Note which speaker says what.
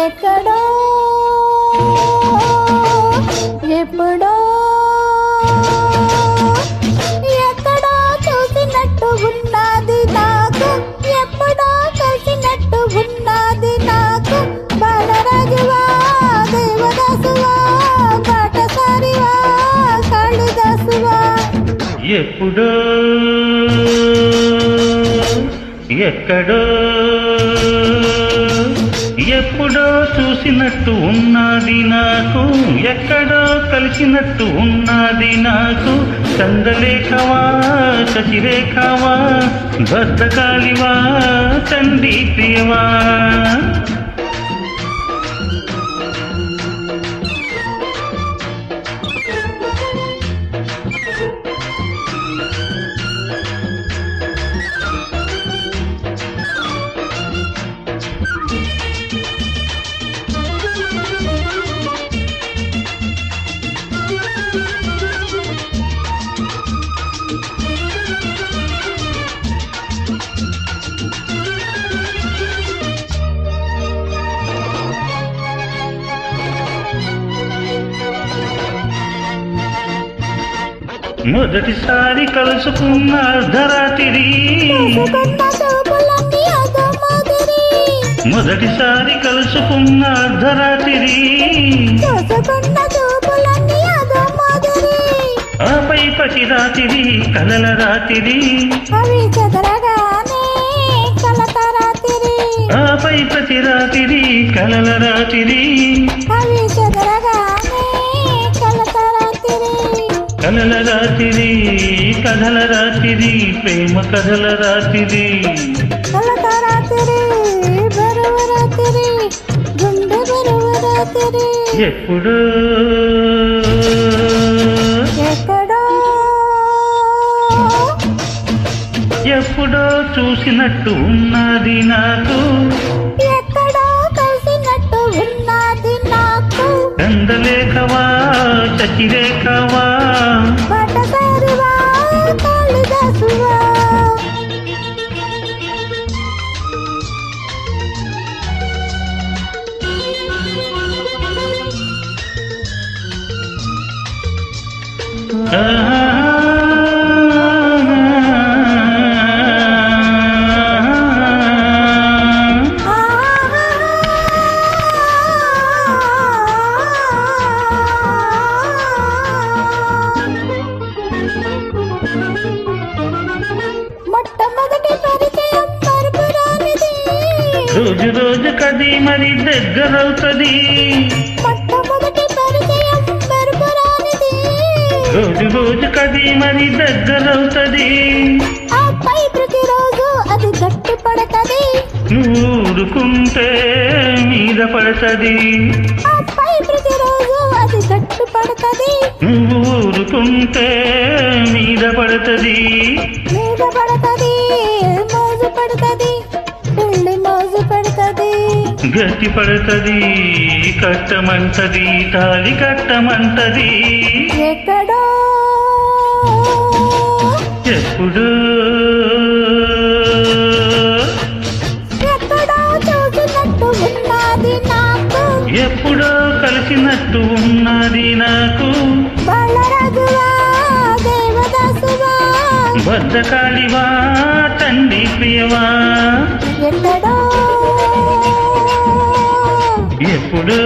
Speaker 1: ఎక్కడో ఎప్పుడో ఎక్కడో చూసినట్టు ఉన్నది నాకు, ఎప్పుడో కలిసినట్టు ఉన్నది నాకు. బాలరాజువా దేవదాసువా బాటసారివా కాళిదాసువా.
Speaker 2: ఎప్పుడో ఎక్కడో ఎప్పుడో చూసినట్టు ఉన్నది నాకు, ఎక్కడో కలిసినట్టు ఉన్నది నాకు. చంద్రలేఖవా శశిరేఖవా భద్రకాళివా చండీ ప్రియవా. మొదటిసారి కలుసుకున్న అర్ధరాత్రి, మొదటిసారి కలుసుకున్న అర్ధరాత్రి, ఆపై పసి రాత్రి కలల రాత్రి, ఆపై పసి రాత్రి కలల రాత్రి, కలల రాత్రి కథల రాత్రి ప్రేమ కథల రాత్రి,
Speaker 1: కలత రాత్రి బరువు రాత్రి గుండె బరువు రాత్రి.
Speaker 2: ఎప్పుడో
Speaker 1: ఎక్కడో
Speaker 2: ఎప్పుడో చూసినట్టు ఉన్నది నాకు,
Speaker 1: ఎక్కడో కలిసినట్టు ఉన్నది నాకు.
Speaker 2: చంద్రలేఖవా శశిరేఖవా
Speaker 1: బాటసారివా కాళిదాసువా. మొట్టమొదటి పరిచయం మరుపురానిది,
Speaker 2: రోజు రోజు కది మరి దగ్గరవుతుంది.
Speaker 1: మొట్టమొదటి పరిచయం మరుపురానిది,
Speaker 2: రోజు రోజు కది మరి దగ్గరవుతుంది.
Speaker 1: ఆపై ప్రతిరోజు అది గట్టి పడతది,
Speaker 2: నువ్వు ఊరుకుంటే మీద పడుతుంది.
Speaker 1: ఆపై ప్రతిరోజు అది గట్టి పడతది,
Speaker 2: నువ్వు ఊరుకుంటే మీద పడుతుంది.
Speaker 1: మీద పడతది మోజు పడతది పెళ్లి మోజు పడతది.
Speaker 2: గట్టి పడుతుంది కట్టమంటది తాళి కట్టమంటది.
Speaker 1: ఎక్కడో
Speaker 2: ఎప్పుడు
Speaker 1: ఎక్కడో చూసినట్టు ఉన్నది నాకు,
Speaker 2: ఎప్పుడో కలిసినట్టు ఉన్నది నాకు.
Speaker 1: బాలరాజువా దేవదాసువా
Speaker 2: భద్రకాళివా చండీ ప్రియవా.
Speaker 1: ఎక్కడో
Speaker 2: ఎప్పుడు